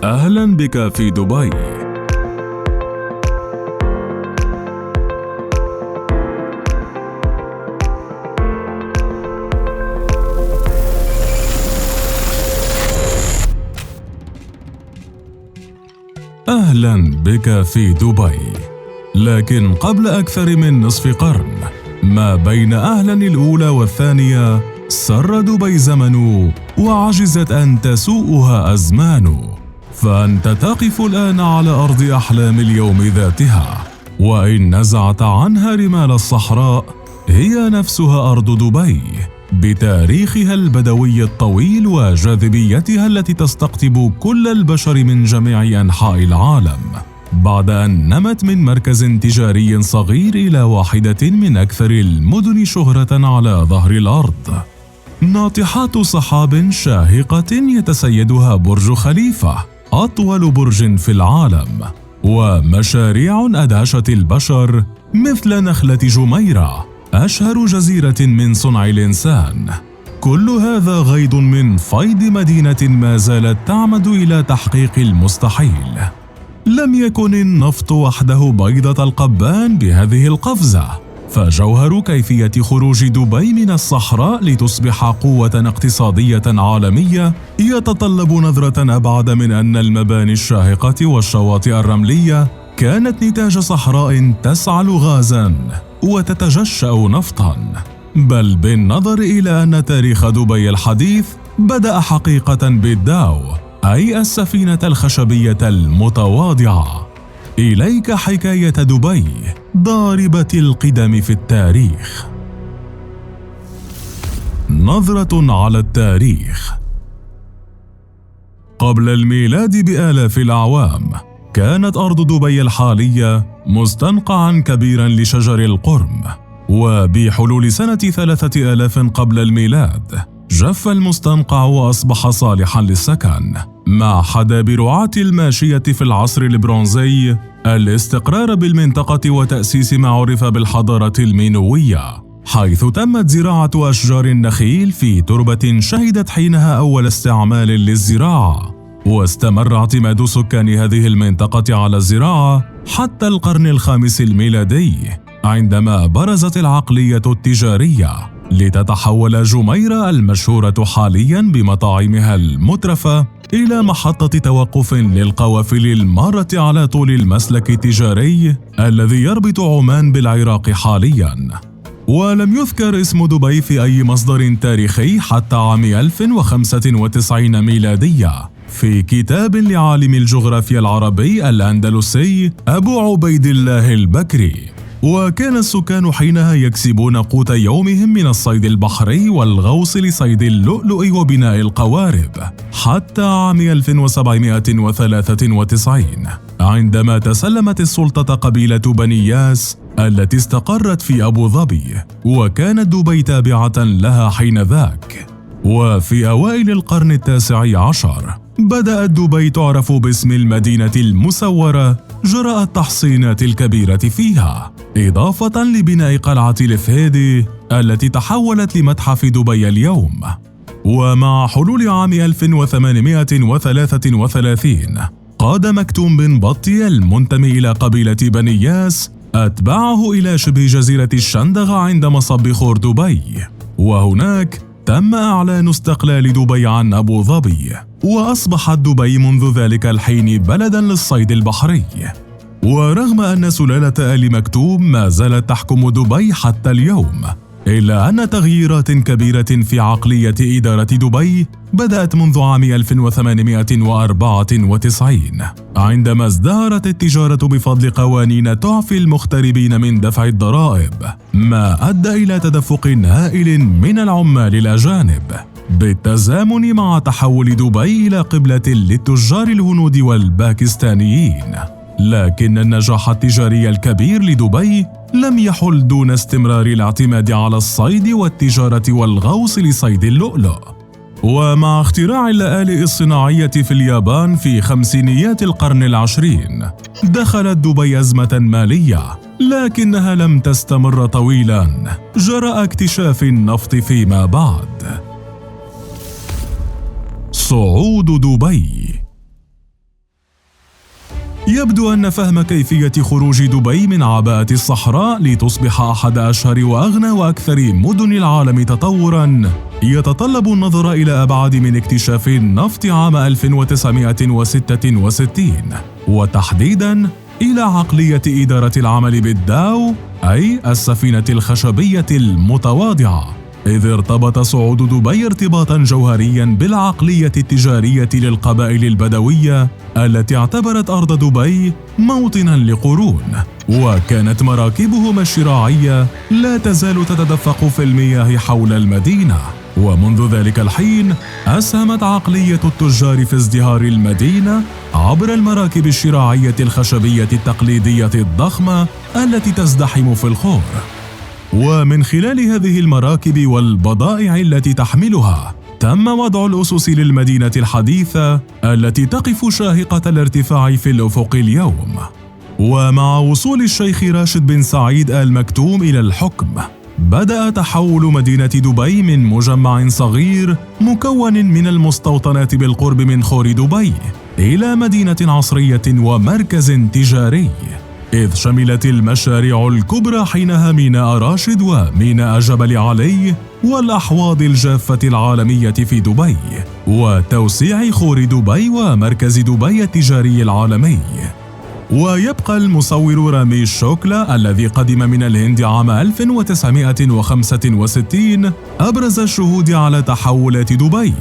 أهلا بك في دبي. أهلا بك في دبي. لكن قبل أكثر من نصف قرن، ما بين أهلا الأولى والثانية، سر دبي زمن وعجزت أن تسوءها أزمان. فأنت تقف الآن على أرض أحلام اليوم ذاتها، وإن نزعت عنها رمال الصحراء هي نفسها أرض دبي، بتاريخها البدوي الطويل وجاذبيتها التي تستقطب كل البشر من جميع أنحاء العالم، بعد أن نمت من مركز تجاري صغير إلى واحدة من أكثر المدن شهرة على ظهر الأرض. ناطحات سحاب شاهقة يتسيدها برج خليفة، أطول برج في العالم، ومشاريع أدهشت البشر مثل نخلة جميرة، أشهر جزيرة من صنع الإنسان. كل هذا غيض من فيض مدينة ما زالت تعمد إلى تحقيق المستحيل. لم يكن النفط وحده بيضة القبان بهذه القفزة، فجوهر كيفية خروج دبي من الصحراء لتصبح قوة اقتصادية عالمية يتطلب نظرة أبعد من أن المباني الشاهقة والشواطئ الرملية كانت نتاج صحراء تسعل غازاً وتتجشأ نفطاً، بل بالنظر إلى أن تاريخ دبي الحديث بدأ حقيقة بالداو، أي السفينة الخشبية المتواضعة. إليك حكاية دبي ضاربة القدم في التاريخ. نظرة على التاريخ. قبل الميلاد بآلاف الأعوام، كانت أرض دبي الحالية مستنقعاً كبيراً لشجر القرم، وبحلول سنة 3000 قبل الميلاد جف المستنقع وأصبح صالحاً للسكن، ما حدا برعاة الماشية في العصر البرونزي الاستقرار بالمنطقة وتأسيس ما عرف بالحضارة المينوية، حيث تمت زراعة أشجار النخيل في تربة شهدت حينها أول استعمال للزراعة، واستمر اعتماد سكان هذه المنطقة على الزراعة حتى القرن الخامس الميلادي، عندما برزت العقلية التجارية لتتحول جميرة المشهورة حالياً بمطاعمها المترفة إلى محطة توقف للقوافل المارة على طول المسلك التجاري الذي يربط عمان بالعراق حالياً. ولم يذكر اسم دبي في أي مصدر تاريخي حتى عام 1095 ميلادية في كتاب لعالم الجغرافيا العربي الأندلسي أبو عبيد الله البكري. وكان السكان حينها يكسبون قوت يومهم من الصيد البحري والغوص لصيد اللؤلؤ وبناء القوارب، حتى عام 1793 عندما تسلمت السلطة قبيلة بني ياس التي استقرت في أبو ظبي، وكانت دبي تابعة لها حينذاك. وفي أوائل القرن التاسع عشر بدأت دبي تعرف باسم المدينة المسورة جراء التحصينات الكبيرة فيها، إضافة لبناء قلعة الفهيدي التي تحولت لمتحف دبي اليوم. ومع حلول عام 1833 قاد مكتوم بن بطي المنتمي إلى قبيلة بني ياس أتباعه إلى شبه جزيرة الشندغ عند مصب خور دبي، وهناك تم إعلان استقلال دبي عن أبو ظبي، وأصبحت دبي منذ ذلك الحين بلداً للصيد البحري. ورغم أن سلالة آل مكتوم ما زالت تحكم دبي حتى اليوم، إلا أن تغييرات كبيرة في عقلية إدارة دبي بدأت منذ عام 1894 عندما ازدهرت التجارة بفضل قوانين تعفي المغتربين من دفع الضرائب، ما أدى إلى تدفق هائل من العمال الأجانب، بالتزامن مع تحول دبي إلى قبلة للتجار الهنود والباكستانيين. لكن النجاح التجاري الكبير لدبي لم يحل دون استمرار الاعتماد على الصيد والتجارة والغوص لصيد اللؤلؤ. ومع اختراع اللآلئ الصناعية في اليابان في خمسينيات القرن العشرين، دخلت دبي أزمة مالية، لكنها لم تستمر طويلاً جراء اكتشاف النفط فيما بعد. صعود دبي. يبدو أن فهم كيفية خروج دبي من عباءة الصحراء لتصبح أحد أشهر وأغنى وأكثر مدن العالم تطوراً يتطلب النظر إلى أبعد من اكتشاف النفط عام 1966 وتحديداً إلى عقلية إدارة العمل بالداو، أي السفينة الخشبية المتواضعة، إذ ارتبط صعود دبي ارتباطاً جوهرياً بالعقلية التجارية للقبائل البدوية التي اعتبرت أرض دبي موطناً لقرون، وكانت مراكبهم الشراعية لا تزال تتدفق في المياه حول المدينة. ومنذ ذلك الحين أسهمت عقلية التجار في ازدهار المدينة عبر المراكب الشراعية الخشبية التقليدية الضخمة التي تزدحم في الخور. ومن خلال هذه المراكب والبضائع التي تحملها تم وضع الأسس للمدينة الحديثة التي تقف شاهقة الارتفاع في الأفق اليوم. ومع وصول الشيخ راشد بن سعيد آل مكتوم إلى الحكم، بدأ تحول مدينة دبي من مجمع صغير مكون من المستوطنات بالقرب من خور دبي إلى مدينة عصرية ومركز تجاري، إذ شملت المشاريع الكبرى حينها ميناء راشد وميناء جبل علي والأحواض الجافة العالمية في دبي، وتوسيع خور دبي ومركز دبي التجاري العالمي. ويبقى المصور رامي شوكلا الذي قدم من الهند عام 1965 أبرز الشهود على تحولات دبي،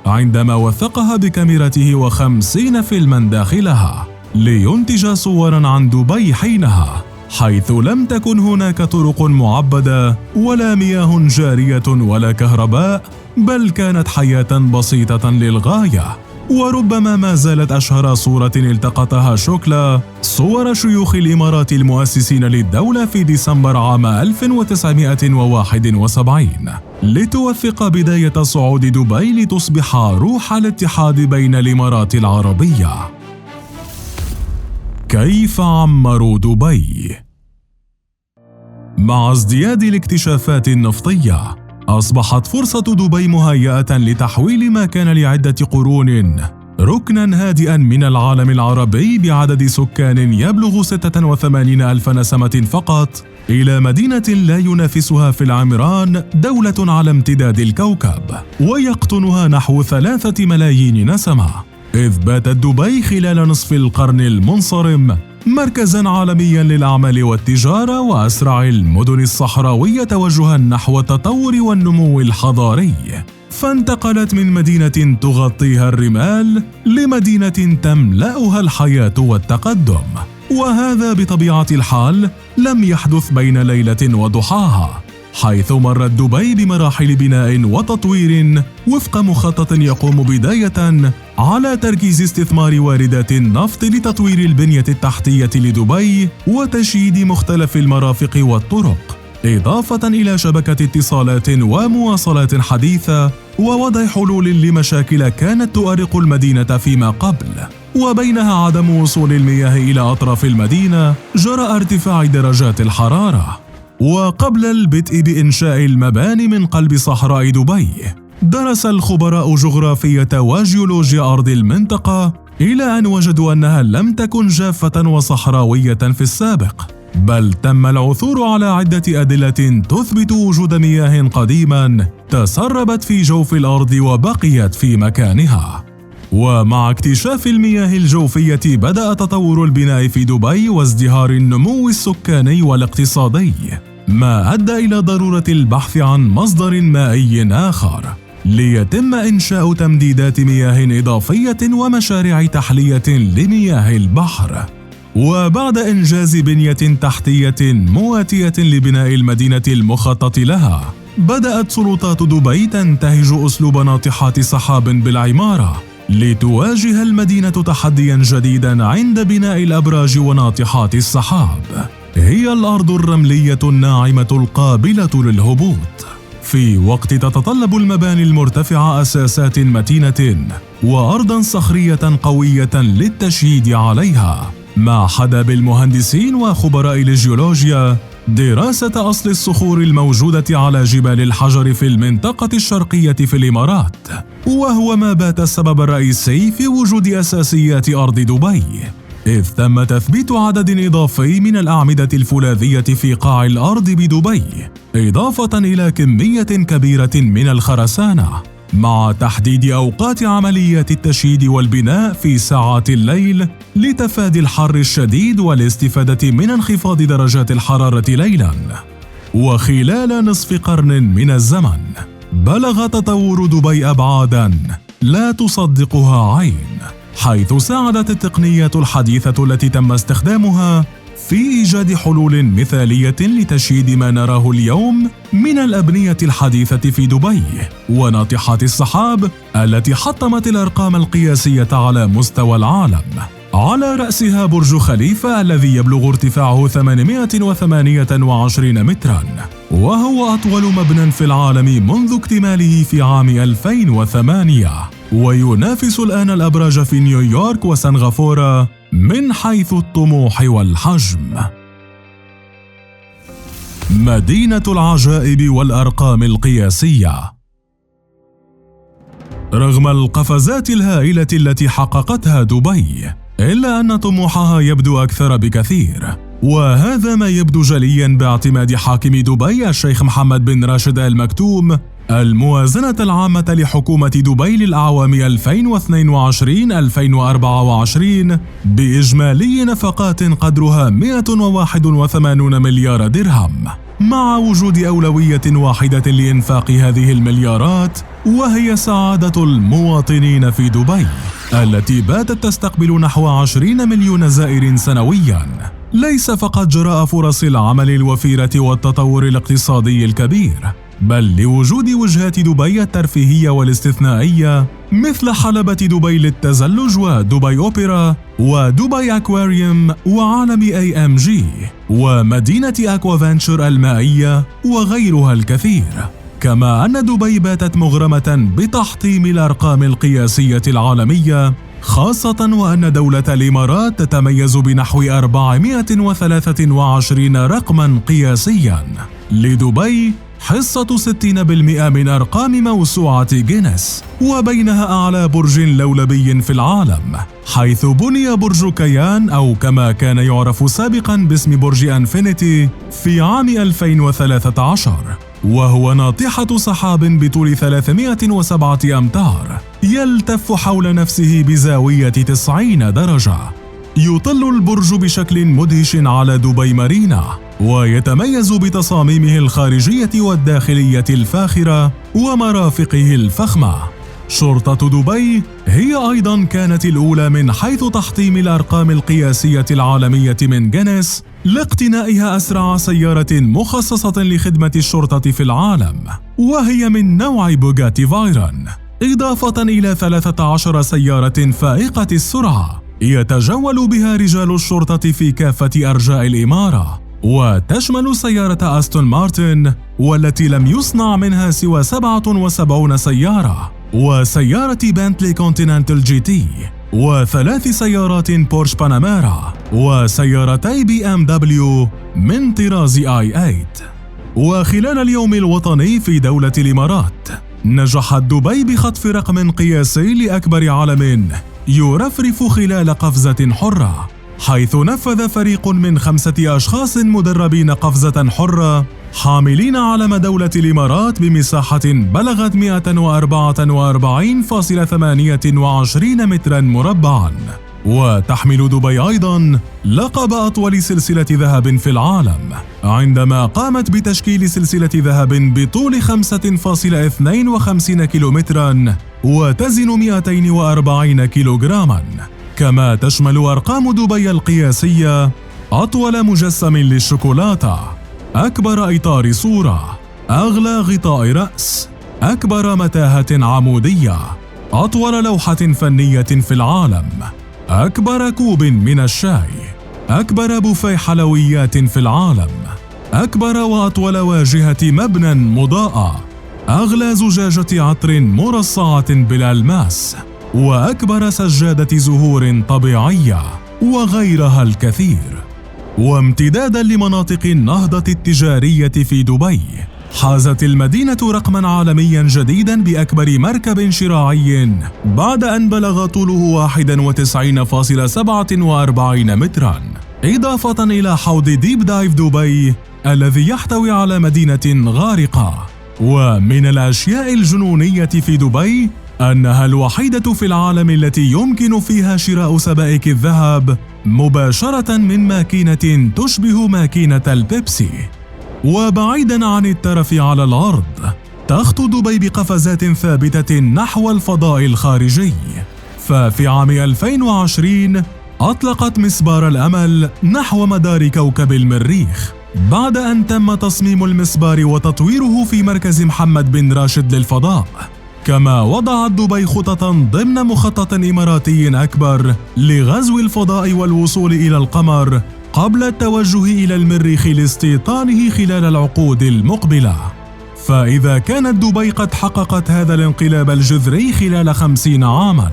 عندما وثقها بكاميرته و50 فيلما داخلها لينتج صورا عن دبي حينها، حيث لم تكن هناك طرق معبدة ولا مياه جارية ولا كهرباء، بل كانت حياة بسيطة للغاية. وربما ما زالت أشهر صورة التقطها شوكلا صور شيوخ الإمارات المؤسسين للدولة في ديسمبر عام 1971 لتوثق بداية صعود دبي لتصبح روح الاتحاد بين الإمارات العربية. كيف عمروا دبي؟ مع ازدياد الاكتشافات النفطية، أصبحت فرصة دبي مهيئة لتحويل ما كان لعدة قرون ركناً هادئاً من العالم العربي بعدد سكان يبلغ 86 ألف نسمة فقط إلى مدينة لا ينافسها في العمران دولة على امتداد الكوكب ويقطنها نحو 3 ملايين نسمة، إذ باتت دبي خلال نصف القرن المنصرم مركزاً عالمياً للأعمال والتجارة وأسرع المدن الصحراوية توجهاً نحو التطور والنمو الحضاري، فانتقلت من مدينة تغطيها الرمال لمدينة تملأها الحياة والتقدم. وهذا بطبيعة الحال لم يحدث بين ليلة وضحاها، حيث مرت دبي بمراحل بناء وتطوير وفق مخطط يقوم بداية على تركيز استثمار واردات النفط لتطوير البنية التحتية لدبي وتشييد مختلف المرافق والطرق، إضافة إلى شبكة اتصالات ومواصلات حديثة ووضع حلول لمشاكل كانت تؤرق المدينة فيما قبل، وبينها عدم وصول المياه إلى أطراف المدينة جراء ارتفاع درجات الحرارة. وقبل البدء بإنشاء المباني من قلب صحراء دبي، درس الخبراء جغرافية وجيولوجيا أرض المنطقة إلى أن وجدوا أنها لم تكن جافة وصحراوية في السابق، بل تم العثور على عدة أدلة تثبت وجود مياه قديما تسربت في جوف الأرض وبقيت في مكانها. ومع اكتشاف المياه الجوفية بدأ تطور البناء في دبي وازدهار النمو السكاني والاقتصادي، ما أدى إلى ضرورة البحث عن مصدر مائي آخر ليتم إنشاء تمديدات مياه إضافية ومشاريع تحلية لمياه البحر. وبعد إنجاز بنية تحتية مواتية لبناء المدينة المخطط لها، بدأت سلطات دبي تنتهج أسلوب ناطحات سحاب بالعمارة لتواجه المدينة تحدياً جديداً عند بناء الأبراج وناطحات السحاب، هي الأرض الرملية الناعمة القابلة للهبوط، في وقت تتطلب المباني المرتفعة أساسات متينة وأرضاً صخرية قوية للتشييد عليها، ما حدا بالمهندسين وخبراء الجيولوجيا دراسة أصل الصخور الموجودة على جبال الحجر في المنطقة الشرقية في الإمارات، وهو ما بات السبب الرئيسي في وجود أساسيات أرض دبي. إذ تم تثبيت عدد إضافي من الأعمدة الفولاذية في قاع الأرض بدبي، إضافة إلى كمية كبيرة من الخرسانة، مع تحديد أوقات عمليات التشييد والبناء في ساعات الليل لتفادي الحر الشديد والاستفادة من انخفاض درجات الحرارة ليلاً. وخلال نصف قرن من الزمن بلغ تطور دبي أبعاداً لا تصدقها عين، حيث ساعدت التقنيات الحديثة التي تم استخدامها في إيجاد حلول مثالية لتشييد ما نراه اليوم من الأبنية الحديثة في دبي وناطحات السحاب التي حطمت الأرقام القياسية على مستوى العالم، على رأسها برج خليفة الذي يبلغ ارتفاعه 828 متراً، وهو أطول مبنى في العالم منذ اكتماله في عام 2008، وينافس الآن الأبراج في نيويورك وسنغافورة من حيث الطموح والحجم. مدينة العجائب والأرقام القياسية. رغم القفزات الهائلة التي حققتها دبي، إلا أن طموحها يبدو أكثر بكثير، وهذا ما يبدو جلياً باعتماد حاكم دبي الشيخ محمد بن راشد آل مكتوم الموازنة العامة لحكومة دبي للأعوام 2022-2024 بإجمالي نفقات قدرها 181 مليار درهم، مع وجود أولوية واحدة لإنفاق هذه المليارات، وهي سعادة المواطنين في دبي التي باتت تستقبل نحو 20 مليون زائر سنوياً، ليس فقط جراء فرص العمل الوفيرة والتطور الاقتصادي الكبير، بل لوجود وجهات دبي الترفيهية والاستثنائية مثل حلبة دبي للتزلج ودبي أوبرا ودبي أكواريوم وعالم AMG ومدينة أكوافنتشر المائية وغيرها الكثير. كما أن دبي باتت مغرمة بتحطيم الأرقام القياسية العالمية، خاصة وأن دولة الإمارات تتميز بنحو 423 رقماً قياسياً. لدبي حصة 60% من أرقام موسوعة جينيس، وبينها أعلى برج لولبي في العالم، حيث بني برج كيان أو كما كان يعرف سابقاً باسم برج أنفينيتي في عام 2013، وهو ناطحة سحاب بطول 307 أمتار يلتف حول نفسه بزاوية 90 درجة. يطل البرج بشكل مدهش على دبي مارينا، ويتميز بتصاميمه الخارجية والداخلية الفاخرة ومرافقه الفخمة. شرطة دبي هي أيضاً كانت الأولى من حيث تحطيم الأرقام القياسية العالمية من جينيس لاقتنائها أسرع سيارة مخصصة لخدمة الشرطة في العالم، وهي من نوع بوغاتي فايرون، إضافة إلى 13 سيارة فائقة السرعة يتجول بها رجال الشرطة في كافة أرجاء الإمارة، وتشمل سيارة أستون مارتن والتي لم يصنع منها سوى 77 سيارة، وسيارة بنتلي كونتيننتال GT، وثلاث سيارات بورش باناميرا، وسيارتي BMW من طراز i8. وخلال اليوم الوطني في دولة الإمارات، نجحت دبي بخطف رقم قياسي لأكبر علم يرفرف خلال قفزة حرة، حيث نفذ فريق من 5 أشخاص مدربين قفزة حرة حاملين علم دولة الإمارات بمساحة بلغت 144.28 متراً مربعاً. وتحمل دبي أيضاً لقب أطول سلسلة ذهب في العالم، عندما قامت بتشكيل سلسلة ذهب بطول 5.52 كيلومتراً وتزن 240 كيلوغراماً. كما تشمل أرقام دبي القياسية أطول مجسم للشوكولاتة، أكبر إطار صورة، أغلى غطاء رأس، أكبر متاهة عمودية، أطول لوحة فنية في العالم، أكبر كوب من الشاي، أكبر بوفيه حلويات في العالم، أكبر وأطول واجهة مبنى مضاءة، أغلى زجاجة عطر مرصعة بالألماس، وأكبر سجادة زهور طبيعية، وغيرها الكثير. وامتدادا لمناطق النهضة التجارية في دبي، حازت المدينة رقماً عالمياً جديداً بأكبر مركب شراعي بعد أن بلغ طوله 91.47 متراً، إضافة إلى حوض ديب دايف دبي الذي يحتوي على مدينة غارقة. ومن الأشياء الجنونية في دبي أنها الوحيدة في العالم التي يمكن فيها شراء سبائك الذهب مباشرة من ماكينة تشبه ماكينة البيبسي. وبعيداً عن الترف على الأرض، تخطو دبي بقفزات ثابتة نحو الفضاء الخارجي. ففي عام 2020 أطلقت مسبار الأمل نحو مدار كوكب المريخ، بعد أن تم تصميم المسبار وتطويره في مركز محمد بن راشد للفضاء. كما وضعت دبي خططاً ضمن مخطط إماراتي أكبر لغزو الفضاء والوصول إلى القمر قبل التوجه إلى المريخ لاستيطانه خلال العقود المقبلة. فإذا كانت دبي قد حققت هذا الانقلاب الجذري خلال 50 عاماً،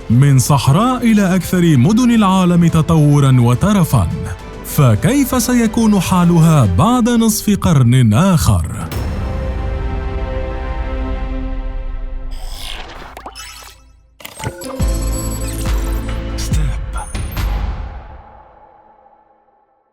من صحراء إلى أكثر مدن العالم تطوراً وترفاً، فكيف سيكون حالها بعد نصف قرن آخر؟